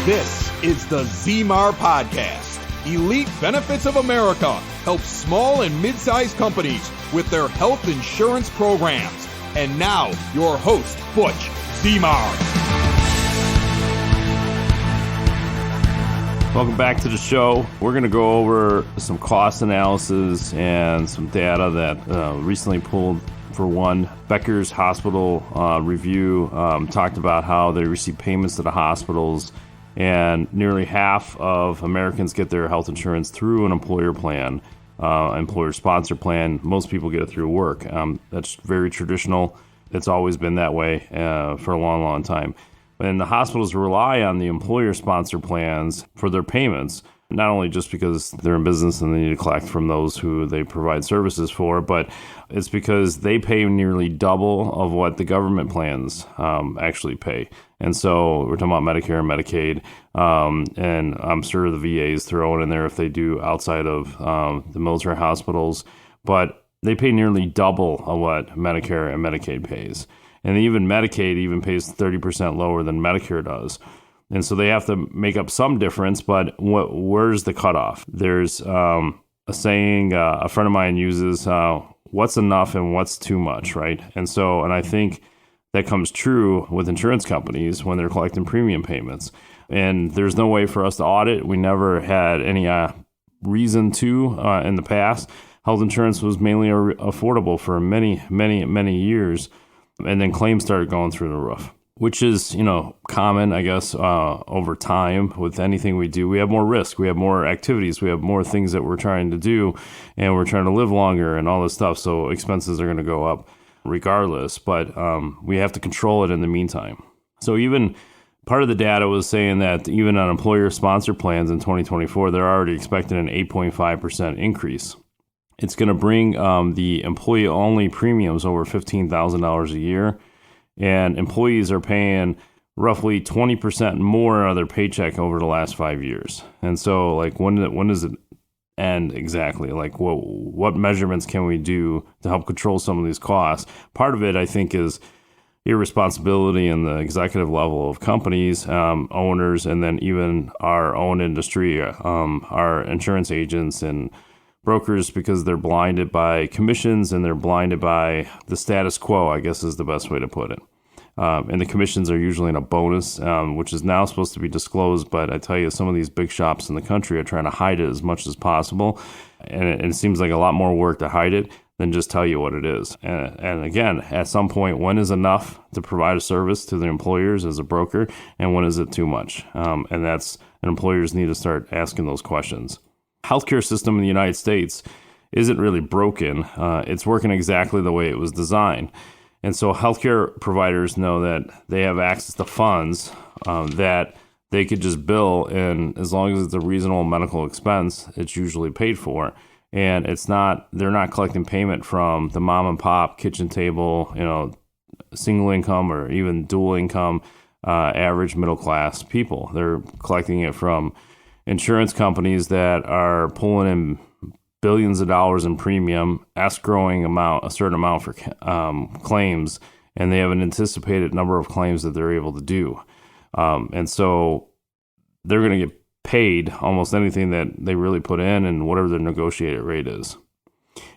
This is the ZMAR Podcast. Elite Benefits of America helps small and mid-sized companies with their health insurance programs. And now, your host, Butch ZMAR. Welcome back to the show. We're going to go over some cost analysis and some data that recently pulled for one. Becker's Hospital Review talked about how they receive payments to the hospitals, and nearly half of Americans get their health insurance through an employer plan, employer sponsor plan. Most people get it through work. That's very traditional. It's always been that way for a long, long time. And the hospitals rely on the employer sponsor plans for their payments, not only just because they're in business and they need to collect from those who they provide services for, but it's because they pay nearly double of what the government plans actually pay. And so we're talking about Medicare and Medicaid, and I'm sure the VAs throw it in there if they do outside of the military hospitals, but they pay nearly double of what Medicare and Medicaid pays. And even Medicaid even pays 30% lower than Medicare does. And so they have to make up some difference, but where's the cutoff? There's a saying a friend of mine uses, what's enough and what's too much, right? And I think that comes true with insurance companies when they're collecting premium payments. And there's no way for us to audit. We never had any reason to in the past. Health insurance was mainly affordable for many, many, many years. And then claims started going through the roof, which is, common, I guess, over time with anything we do. We have more risk, we have more activities, we have more things that we're trying to do, and we're trying to live longer and all this stuff. So expenses are going to go up regardless, but we have to control it in the meantime. So even part of the data was saying that even on employer sponsor plans in 2024, they're already expecting an 8.5% increase. It's going to bring the employee-only premiums over $15,000 a year, and employees are paying roughly 20% more of their paycheck over the last 5 years. And so, when does it end exactly? What measurements can we do to help control some of these costs? Part of it, I think, is irresponsibility in the executive level of companies, owners, and then even our own industry, our insurance agents and brokers, because they're blinded by commissions and they're blinded by the status quo, I guess is the best way to put it. And the commissions are usually in a bonus, which is now supposed to be disclosed. But I tell you, some of these big shops in the country are trying to hide it as much as possible. And it seems like a lot more work to hide it than just tell you what it is. And again, at some point, when is enough to provide a service to the employers as a broker, and when is it too much? And employers need to start asking those questions. Healthcare system in the United States isn't really broken. It's working exactly the way it was designed. And so healthcare providers know that they have access to funds that they could just bill, and as long as it's a reasonable medical expense, it's usually paid for. And they're not collecting payment from the mom and pop kitchen table, single income or even dual income, average middle class people. They're collecting it from insurance companies that are pulling in billions of dollars in premium, escrowing a certain amount for claims, and they have an anticipated number of claims that they're able to do. And so they're going to get paid almost anything that they really put in and whatever their negotiated rate is.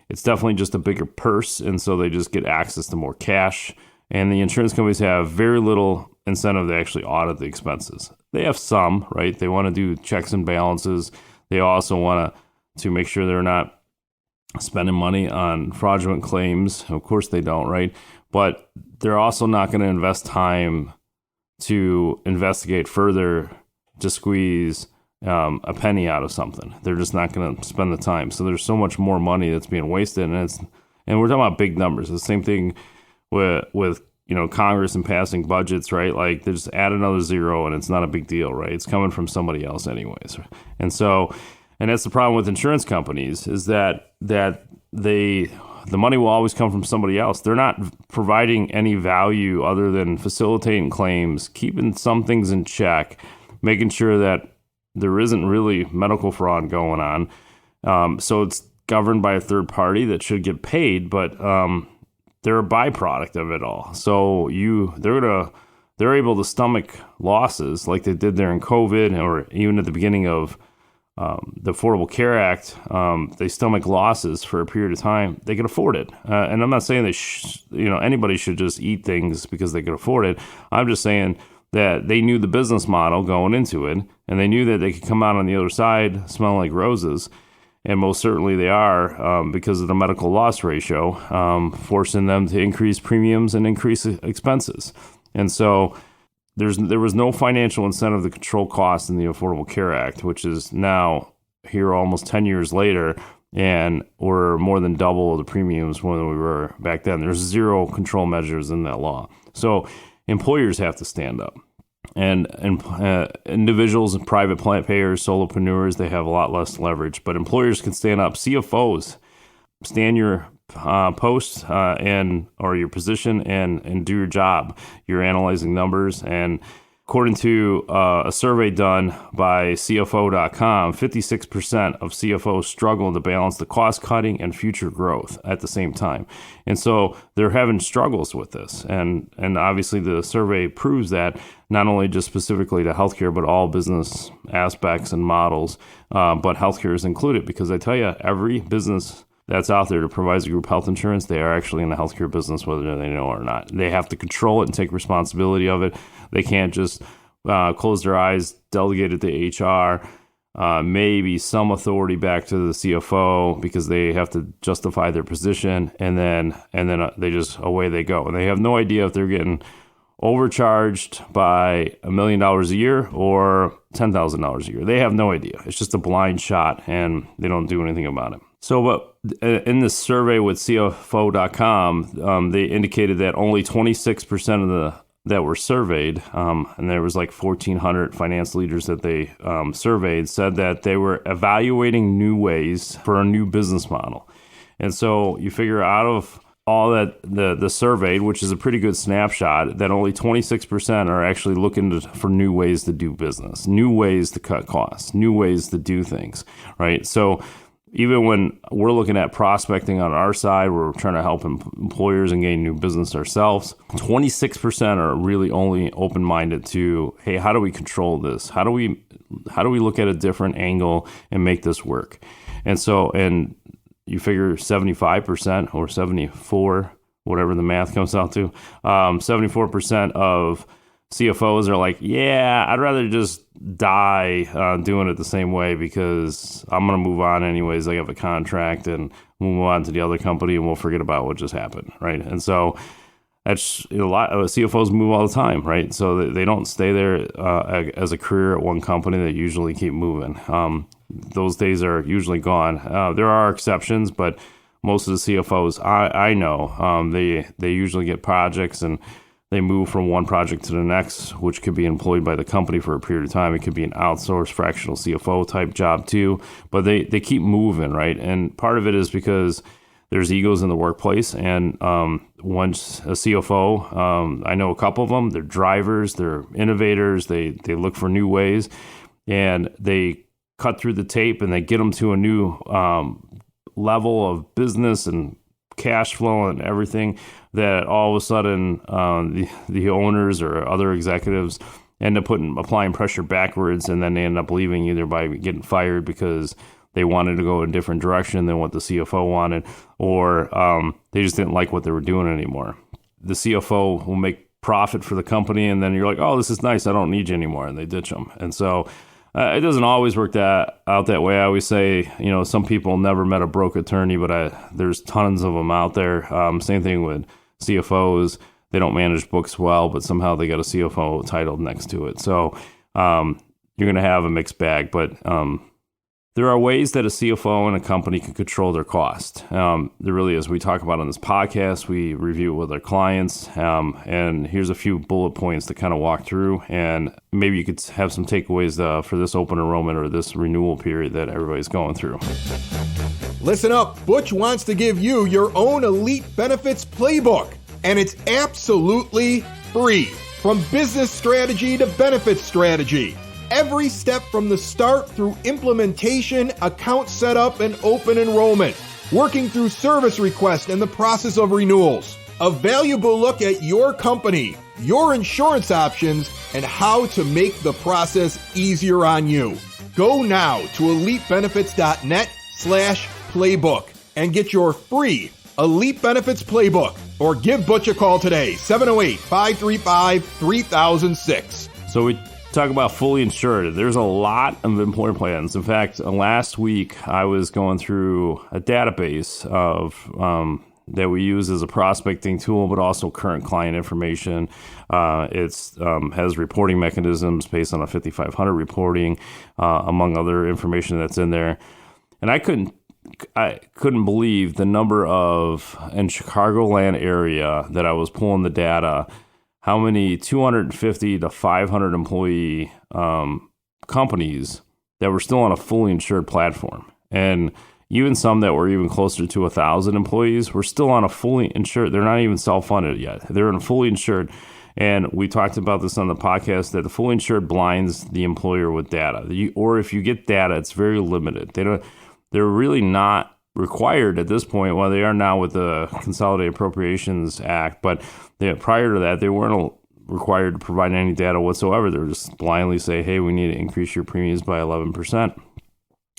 It's definitely just a bigger purse, and so they just get access to more cash. And the insurance companies have very little incentive to actually audit the expenses. They have some, right? They want to do checks and balances. They also want to make sure they're not spending money on fraudulent claims. Of course they don't, right? But they're also not going to invest time to investigate further to squeeze a penny out of something. They're just not going to spend the time. So there's so much more money that's being wasted, and we're talking about big numbers. The same thing with Congress and passing budgets, right? Like they just add another zero and it's not a big deal, right? It's coming from somebody else anyways. And that's the problem with insurance companies, is that the money will always come from somebody else. They're not providing any value other than facilitating claims, keeping some things in check, making sure that there isn't really medical fraud going on. So it's governed by a third party that should get paid, but they're a byproduct of it all. So they're they're able to stomach losses like they did during COVID, or even at the beginning of the Affordable Care Act. They stomach losses for a period of time. They can afford it. And I'm not saying that anybody should just eat things because they can afford it. I'm just saying that they knew the business model going into it, and they knew that they could come out on the other side smelling like roses. And most certainly they are, because of the medical loss ratio, forcing them to increase premiums and increase expenses. And so there was no financial incentive to control costs in the Affordable Care Act, which is now here almost 10 years later, and we're more than double the premiums when we were back then. There's zero control measures in that law. So employers have to stand up. And individuals and private plant payers, solopreneurs, they have a lot less leverage. But employers can stand up. CFOs, stand your post or your position and do your job. You're analyzing numbers. And according to a survey done by CFO.com, 56% of CFOs struggle to balance the cost cutting and future growth at the same time. And so they're having struggles with this. And obviously the survey proves that, not only just specifically to healthcare, but all business aspects and models. But healthcare is included, because I tell you, every business that's out there that provides group health insurance, they are actually in the healthcare business, whether they know or not. They have to control it and take responsibility of it. They can't just close their eyes, delegate it to HR, maybe some authority back to the CFO, because they have to justify their position, and then they just, away they go. And they have no idea if they're getting overcharged by $1 million a year or $10,000 a year. They have no idea. It's just a blind shot, and they don't do anything about it. So, but in this survey with CFO.com, they indicated that only 26% that were surveyed, and there was like 1,400 finance leaders that they surveyed, said that they were evaluating new ways for a new business model. And so you figure out of all that the surveyed, which is a pretty good snapshot, that only 26% are actually looking for new ways to do business, new ways to cut costs, new ways to do things, right? So even when we're looking at prospecting on our side, we're trying to help employers and gain new business ourselves. 26% are really only open-minded to, hey, how do we control this? How do we look at a different angle and make this work? And so, and you figure 75% or 74, whatever the math comes out to, 74% of CFOs are like, yeah, I'd rather just die doing it the same way, because I'm going to move on anyways. I have a contract, and we'll move on to the other company, and we'll forget about what just happened, right? And so that's a lot of CFOs move all the time, right? So they don't stay there as a career at one company. They usually keep moving. Those days are usually gone. There are exceptions, but most of the CFOs I know, they usually get projects, and they move from one project to the next, which could be employed by the company for a period of time. It could be an outsourced fractional CFO type job too, but they keep moving, right? And part of it is because there's egos in the workplace. And once a CFO, I know a couple of them, they're drivers, they're innovators, they look for new ways, and they cut through the tape, and they get them to a new level of business and cash flow and everything, that all of a sudden the owners or other executives end up applying pressure backwards, and then they end up leaving either by getting fired because they wanted to go in a different direction than what the CFO wanted, or they just didn't like what they were doing anymore. The CFO will make profit for the company, and then you're like, oh, this is nice, I don't need you anymore, and they ditch them. And so it doesn't always work out that way. I always say, some people never met a broke attorney, but there's tons of them out there. Same thing with CFOs. They don't manage books well, but somehow they got a CFO title next to it. So you're going to have a mixed bag, but there are ways that a CFO and a company can control their cost. There really is. We talk about on this podcast. We review it with our clients. And here's a few bullet points to kind of walk through. And maybe you could have some takeaways for this open enrollment or this renewal period that everybody's going through. Listen up. Butch wants to give you your own Elite Benefits Playbook. And it's absolutely free. From business strategy to benefits strategy. Every step from the start through implementation, account setup, and open enrollment. Working through service requests and the process of renewals. A valuable look at your company, your insurance options, and how to make the process easier on you. Go now to elitebenefits.net/playbook and get your free Elite Benefits Playbook, or give Butch a call today, 708-535-3006. So we talk about fully insured. There's a lot of employer plans. In fact, last week I was going through a database of that we use as a prospecting tool, but also current client information. It has reporting mechanisms based on a 5500 reporting, among other information that's in there. And I couldn't believe the number of, in Chicagoland area that I was pulling the data, how many 250 to 500 employee companies that were still on a fully insured platform. And even some that were even closer to 1,000 employees were still on a fully insured. They're not even self-funded yet. They're in a fully insured. And we talked about this on the podcast, that the fully insured blinds the employer with data. Or if you get data, it's very limited. They're really not required at this point. Well, they are now with the Consolidated Appropriations Act, but prior to that, they weren't required to provide any data whatsoever. They were just blindly say, hey, we need to increase your premiums by 11%.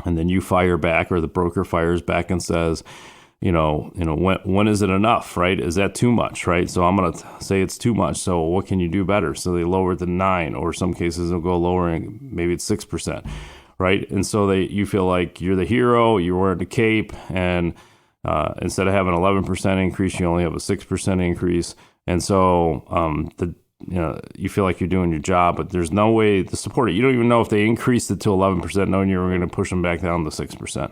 And then you fire back, or the broker fires back and says, when is it enough, right? Is that too much, right? So I'm going to say it's too much. So what can you do better? So they lower it to 9, or some cases they'll go lower and maybe it's 6%, right? And so you feel like you're the hero, you're wearing the cape, and instead of having 11% increase, you only have a 6% increase. And so you feel like you're doing your job, but there's no way to support it. You don't even know if they increased it to 11%, knowing you were going to push them back down to 6%.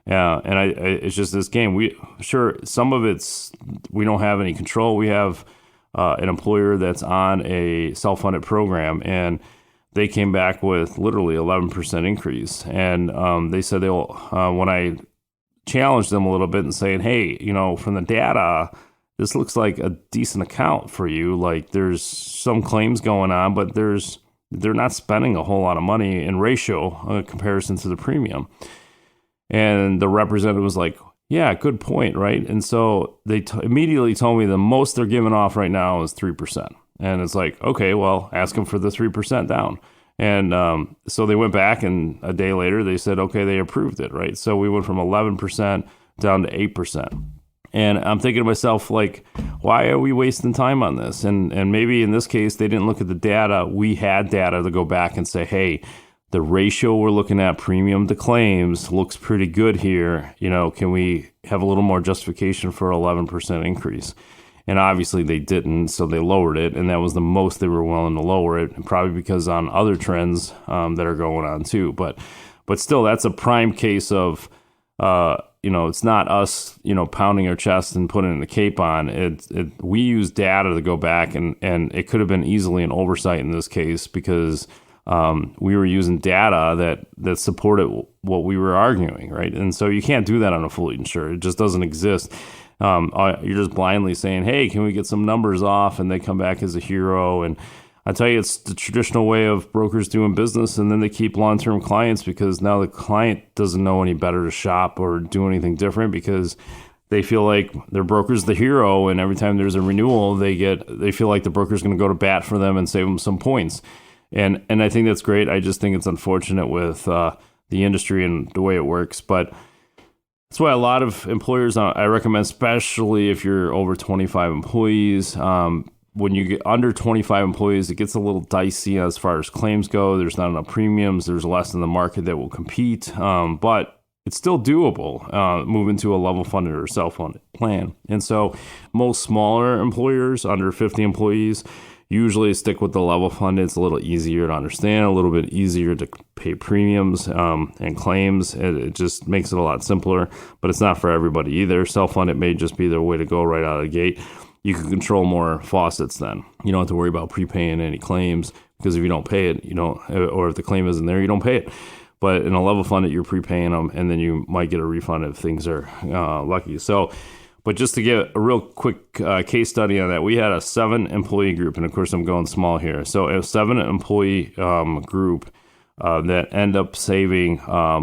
Yeah, and it's just this game. Some of it's we don't have any control. We have an employer that's on a self-funded program, and they came back with literally 11% increase. And they said when I challenged them a little bit and saying, hey, from the data, this looks like a decent account for you. Like, there's some claims going on, but they're not spending a whole lot of money in ratio in comparison to the premium. And the representative was like, yeah, good point, right? And so they immediately told me the most they're giving off right now is 3%. And it's like, okay, well, ask them for the 3% down. And so they went back, and a day later they said, okay, they approved it, right? So we went from 11% down to 8%. And I'm thinking to myself, like, why are we wasting time on this? And maybe in this case, they didn't look at the data. We had data to go back and say, hey, the ratio we're looking at, premium to claims, looks pretty good here. Can we have a little more justification for 11% increase? And obviously they didn't, so they lowered it, and that was the most they were willing to lower it, and probably because on other trends that are going on too. But still, that's a prime case of, it's not us, pounding our chest and putting the cape on. We use data to go back, and it could have been easily an oversight in this case, because we were using data that supported what we were arguing, right? And so you can't do that on a fully insured. It just doesn't exist. You're just blindly saying, hey, can we get some numbers off? And they come back as a hero. And I tell you, it's the traditional way of brokers doing business, and then they keep long-term clients because now the client doesn't know any better to shop or do anything different, because they feel like their broker's the hero, and every time there's a renewal, they feel like the broker's going to go to bat for them and save them some points. And I think that's great. I just think it's unfortunate with the industry and the way it works. But that's why a lot of employers, I recommend, especially if you're over 25 employees, when you get under 25 employees, it gets a little dicey as far as claims go. There's not enough premiums. There's less in the market that will compete. But it's still doable, moving to a level funded or self-funded plan. And so most smaller employers, under 50 employees, usually stick with the level funded. It's a little easier to understand, a little bit easier to pay premiums and claims. It just makes it a lot simpler, but it's not for everybody either. Self-funded may just be the way to go right out of the gate. You can control more faucets then. You don't have to worry about prepaying any claims, because if you don't pay it, or if the claim isn't there, you don't pay it. But in a level funded, you're prepaying them, and then you might get a refund if things are lucky. So, but just to get a real quick case study on that, we had a 7-employee group, and of course I'm going small here. So a 7-employee group that end up saving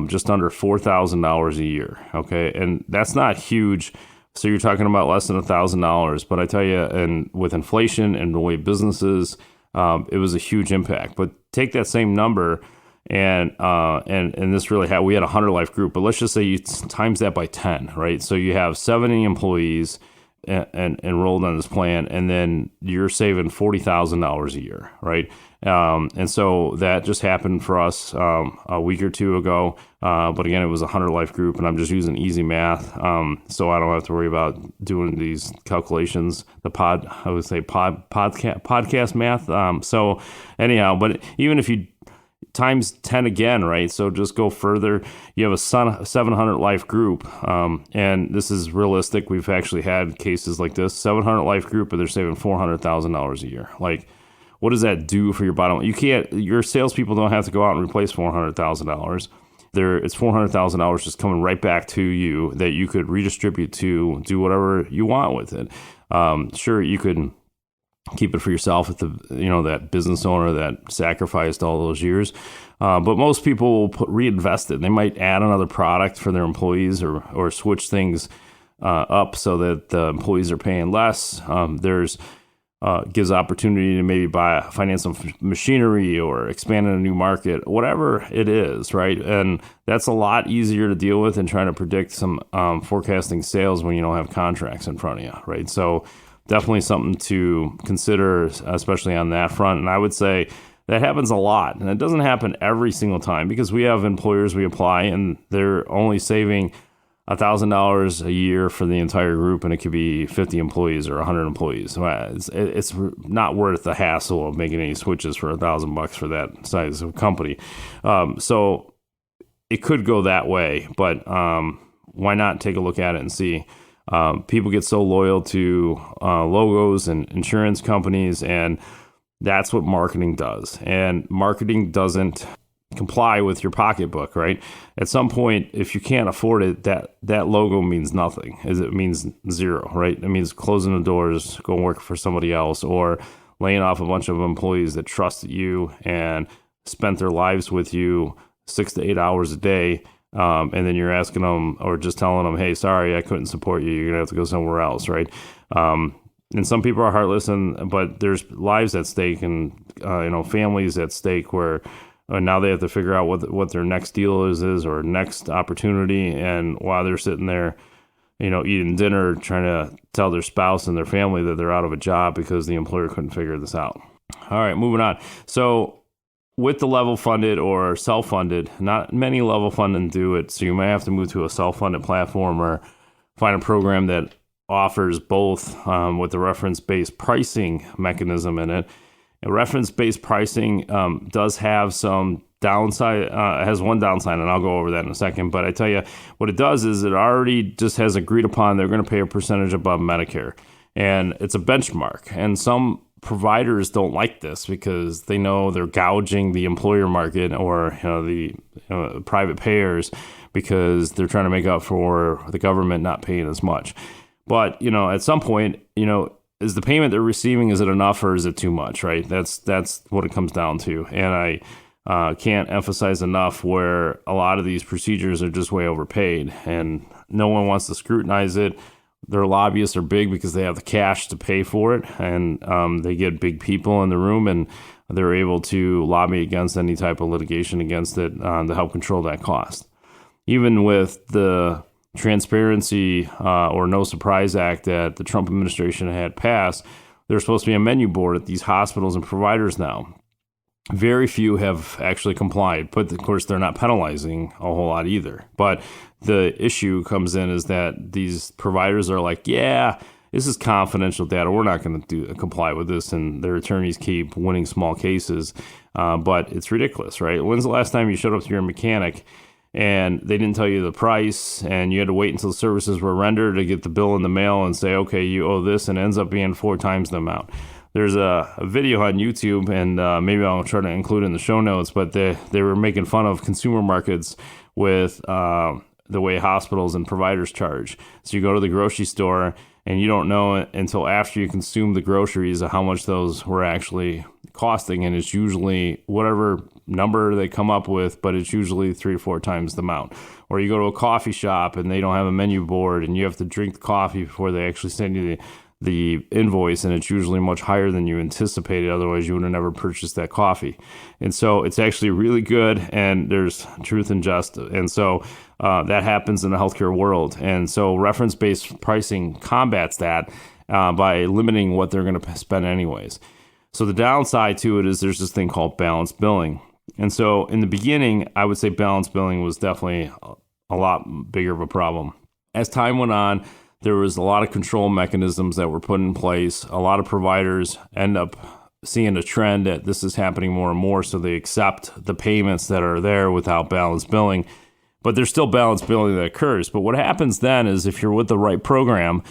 just under $4,000 a year. Okay, and that's not huge. So you're talking about less than $1,000. But I tell you, and with inflation and the way businesses, it was a huge impact. But take that same number and this really we had a 100 life group, but let's just say you times that by 10, right? So you have 70 employees and enrolled on this plan, and then you're saving $40,000 a year, right? And so that just happened for us a week or two ago. But again, it was a 100 life group, and I'm just using easy math, so I don't have to worry about doing these calculations. Podcast math. So anyhow, but even if you times 10 again, right? So just go further. You have a 700 life group, and this is realistic. We've actually had cases like this, 700 life group, but they're saving $400,000 a year. Like, what does that do for your bottom line? Your salespeople don't have to go out and replace $400,000. It's $400,000 just coming right back to you that you could redistribute to do whatever you want with it. Sure, you could keep it for yourself if that business owner that sacrificed all those years. But most people will reinvest it. They might add another product for their employees or switch things up so that the employees are paying less. Gives opportunity to maybe finance some machinery or expand in a new market, whatever it is, right? And that's a lot easier to deal with than trying to predict some forecasting sales when you don't have contracts in front of you, right? So definitely something to consider, especially on that front. And I would say that happens a lot. And it doesn't happen every single time because we have employers we apply and they're only saving $1,000 a year for the entire group, and it could be 50 employees or 100 employees. It's not worth the hassle of making any switches for $1,000 for that size of company. So it could go that way, but why not take a look at it and see? People get so loyal to logos and insurance companies, and that's what marketing does. And marketing doesn't comply with your pocketbook, right? At some point, if you can't afford it, that logo means nothing. It means zero, right? It means closing the doors, going work for somebody else, or laying off a bunch of employees that trusted you and spent their lives with you 6 to 8 hours a day. And then you're asking them or just telling them, hey, sorry, I couldn't support you. You're going to have to go somewhere else, right? And some people are heartless, but there's lives at stake and, families at stake where now they have to figure out what their next deal is or next opportunity. And while they're sitting there, eating dinner, trying to tell their spouse and their family that they're out of a job because the employer couldn't figure this out. All right, moving on. So with the level funded or self-funded, not many level funded do it. So you might have to move to a self-funded platform or find a program that offers both with the reference-based pricing mechanism in it. And reference-based pricing does have some downside, has one downside, and I'll go over that in a second. But I tell you, what it does is it already just has agreed upon they're going to pay a percentage above Medicare. And it's a benchmark. And some providers don't like this because they know they're gouging the employer market or the private payers because they're trying to make up for the government not paying as much. But, at some point, is the payment they're receiving, is it enough or is it too much, right? That's what it comes down to. And I can't emphasize enough where a lot of these procedures are just way overpaid and no one wants to scrutinize it. Their lobbyists are big because they have the cash to pay for it, and they get big people in the room, and they're able to lobby against any type of litigation against it to help control that cost. Even with the Transparency or No Surprise Act that the Trump administration had passed, there's supposed to be a menu board at these hospitals and providers now. Very few have actually complied, but of course they're not penalizing a whole lot either. But the issue comes in is that these providers are like, yeah, this is confidential data. We're not going to comply with this. And their attorneys keep winning small cases. But it's ridiculous, right? When's the last time you showed up to your mechanic and they didn't tell you the price and you had to wait until the services were rendered to get the bill in the mail and say, okay, you owe this, and it ends up being 4 times the amount? There's a video on YouTube, and maybe I'll try to include it in the show notes, but they were making fun of consumer markets with the way hospitals and providers charge. So you go to the grocery store, and you don't know until after you consume the groceries how much those were actually costing, and it's usually whatever number they come up with, but it's usually 3 to 4 times the amount. Or you go to a coffee shop and they don't have a menu board and you have to drink the coffee before they actually send you the invoice, and it's usually much higher than you anticipated. Otherwise, you would have never purchased that coffee. And so it's actually really good, and there's truth and justice. And so that happens in the healthcare world. And so reference-based pricing combats that by limiting what they're going to spend anyways. So the downside to it is there's this thing called balanced billing. And so in the beginning, I would say balanced billing was definitely a lot bigger of a problem. As time went on, there was a lot of control mechanisms that were put in place. A lot of providers end up seeing a trend that this is happening more and more, so they accept the payments that are there without balanced billing. But there's still balanced billing that occurs. But what happens then is if you're with the right program,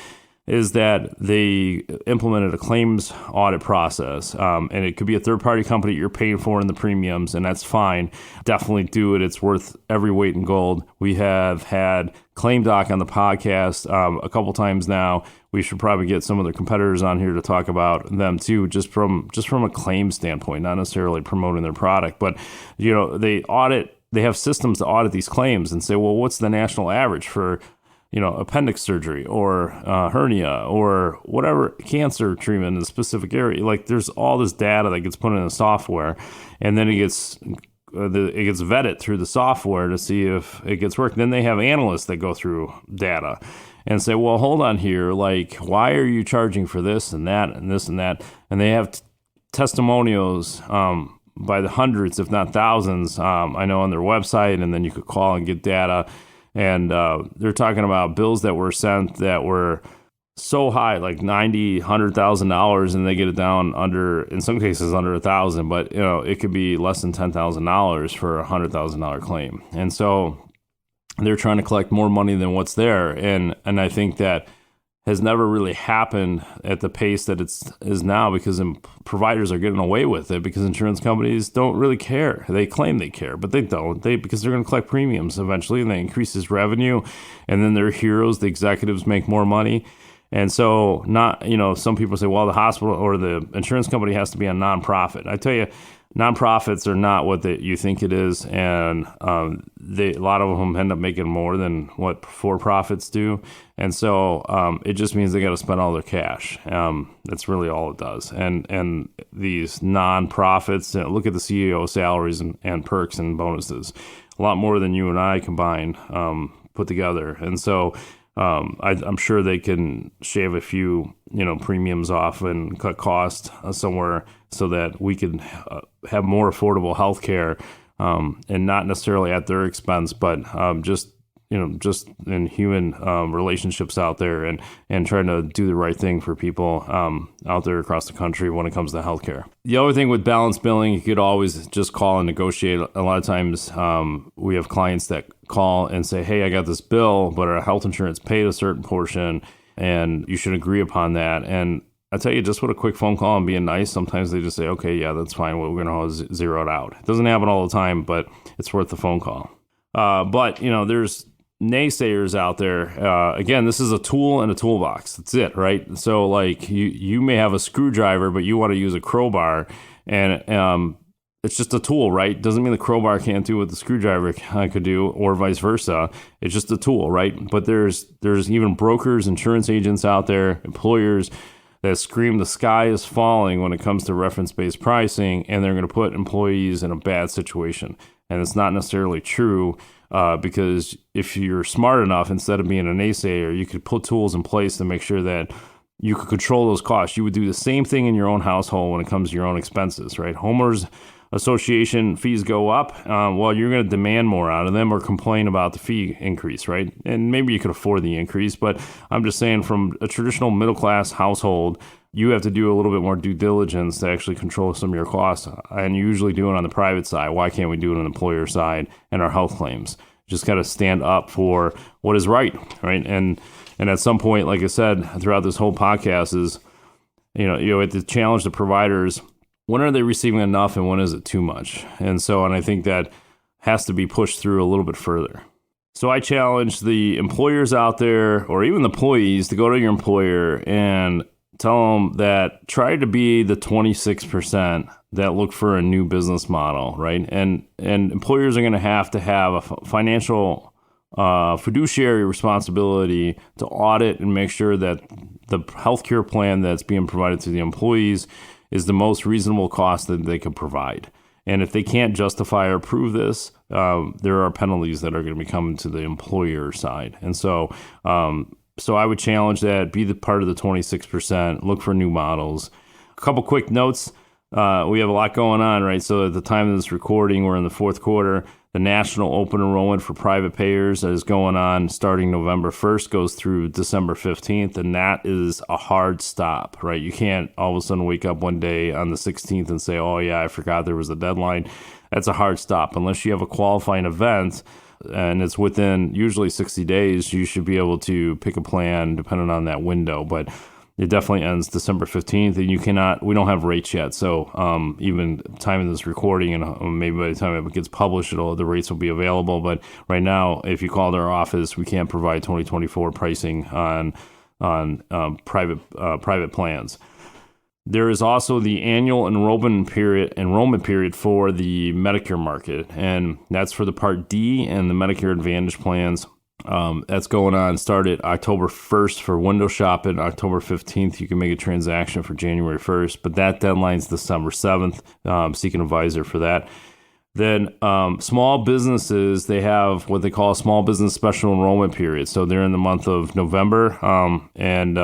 is that they implemented a claims audit process. And it could be a third-party company you're paying for in the premiums, and that's fine. Definitely do it. It's worth every weight in gold. We have had Claim Doc on the podcast a couple times now. We should probably get some of their competitors on here to talk about them too, just from a claim standpoint, not necessarily promoting their product. But, they have systems to audit these claims and say, well, what's the national average for appendix surgery or hernia or whatever cancer treatment in a specific area. Like there's all this data that gets put in the software, and then it gets vetted through the software to see if it gets worked. Then they have analysts that go through data and say, well, hold on here. Like, why are you charging for this and that and this and that? And they have testimonials by the hundreds, if not thousands, I know on their website, and then you could call and get data. And they're talking about bills that were sent that were so high, like $90,000, $100,000, and they get it down under, in some cases, under $1,000. But it could be less than $10,000 for a $100,000 claim. And so they're trying to collect more money than what's there. And I think that has never really happened at the pace that it is now, because providers are getting away with it because insurance companies don't really care. They claim they care, but they don't. Because they're going to collect premiums eventually, and they increases revenue, and then they're heroes. The executives make more money. And so some people say, well, the hospital or the insurance company has to be a nonprofit. I tell you, nonprofits are not what you think it is, and a lot of them end up making more than what for-profits do, and so it just means they got to spend all their cash. That's really all it does. And these nonprofits, look at the CEO salaries and perks and bonuses, a lot more than you and I combined put together, and so I'm sure they can shave a few premiums off and cut costs somewhere so that we can have more affordable health care, and not necessarily at their expense, but just in human relationships out there, and trying to do the right thing for people out there across the country when it comes to healthcare. The other thing with balanced billing, you could always just call and negotiate. A lot of times we have clients that call and say, hey, I got this bill, but our health insurance paid a certain portion, and you should agree upon that. And I tell you, just with a quick phone call and being nice, sometimes they just say, okay, yeah, that's fine. We're going to zero it out. It doesn't happen all the time, but it's worth the phone call. But there's naysayers out there. Again, this is a tool in a toolbox. That's it, right? So like you may have a screwdriver, but you want to use a crowbar, and it's just a tool, right? Doesn't mean the crowbar can't do what the screwdriver could do, or vice versa. It's just a tool, right? But there's even brokers, insurance agents out there, employers that scream the sky is falling when it comes to reference-based pricing, and they're going to put employees in a bad situation. And it's not necessarily true, because if you're smart enough, instead of being a naysayer, you could put tools in place to make sure that you could control those costs. You would do the same thing in your own household when it comes to your own expenses, right? Homeowners association fees go up, well, you're going to demand more out of them or complain about the fee increase, right? And maybe you could afford the increase, but I'm just saying, from a traditional middle-class household, you have to do a little bit more due diligence to actually control some of your costs, and you usually do it on the private side. Why can't we do it on the employer side and our health claims? Just got to stand up for what is right? And at some point, like I said, throughout this whole podcast is, you have to challenge the providers. When are they receiving enough, and when is it too much? And I think that has to be pushed through a little bit further. So I challenge the employers out there, or even the employees, to go to your employer and tell them that try to be the 26% that look for a new business model, right? And employers are going to have a financial fiduciary responsibility to audit and make sure that the healthcare plan that's being provided to the employees is the most reasonable cost that they can provide. And if they can't justify or prove this, there are penalties that are going to be coming to the employer side. And so I would challenge that, be the part of the 26%, look for new models. A couple quick notes. We have a lot going on, right? So at the time of this recording, we're in the fourth quarter. The national open enrollment for private payers is going on starting November 1st, goes through December 15th, and that is a hard stop, right? You can't all of a sudden wake up one day on the 16th and say, oh yeah, I forgot there was a deadline. That's a hard stop. Unless you have a qualifying event and it's within usually 60 days, you should be able to pick a plan depending on that window. But it definitely ends December 15th, and we don't have rates yet. So even time of this recording, and maybe by the time it gets published, the rates will be available. But right now, if you call our office, we can't provide 2024 pricing on private plans. There is also the annual enrollment period for the Medicare market, and that's for the Part D and the Medicare Advantage plans. That's going on. Started October 1st for window shopping. October 15th, you can make a transaction for January 1st, but that deadline's December 7th. Seek an advisor for that. Then small businesses, they have what they call a small business special enrollment period. So they're in the month of November, and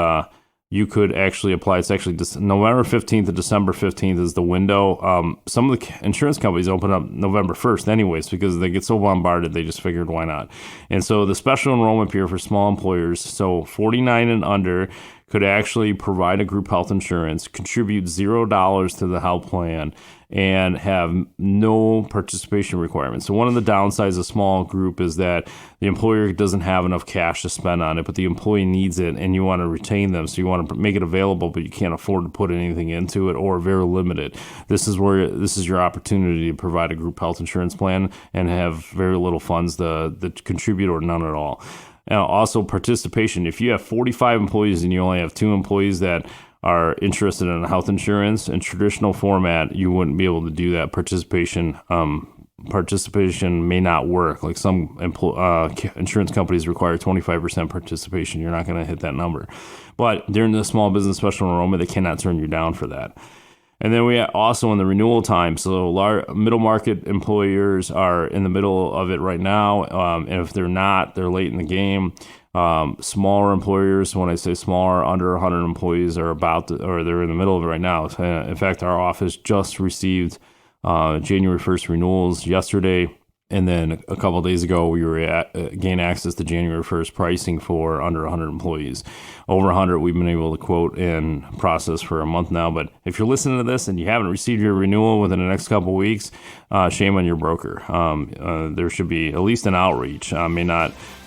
you could actually apply. It's actually November 15th to December 15th is the window. Some of the insurance companies open up November 1st anyways because they get so bombarded, they just figured why not. And so the special enrollment period for small employers, so 49 and under, could actually provide a group health insurance, contribute $0 to the health plan, and have no participation requirements. So one of the downsides of small group is that the employer doesn't have enough cash to spend on it, but the employee needs it, and you want to retain them. So you want to make it available, but you can't afford to put anything into it, or very limited. This is your opportunity to provide a group health insurance plan and have very little funds to contribute, or none at all. Also, participation. If you have 45 employees and you only have 2 employees that are interested in health insurance, in traditional format, you wouldn't be able to do that. Participation may not work. Like some insurance companies require 25% participation. You're not going to hit that number. But during the small business special enrollment, they cannot turn you down for that. And then we also in the renewal time, so middle market employers are in the middle of it right now. And if they're not, they're late in the game. Smaller employers, when I say smaller, under 100 employees, they're in the middle of it right now. In fact, our office just received January 1st renewals yesterday. And then a couple of days ago, we were gained access to January 1st pricing for under 100 employees. Over 100, we've been able to quote and process for a month now. But if you're listening to this and you haven't received your renewal within the next couple of weeks, shame on your broker. There should be at least an outreach.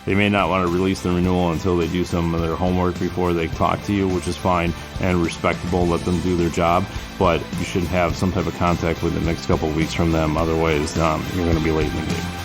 They may not want to release the renewal until they do some of their homework before they talk to you, which is fine and respectable. Let them do their job, but you should have some type of contact within the next couple of weeks from them. Otherwise, you're going to be late in the game.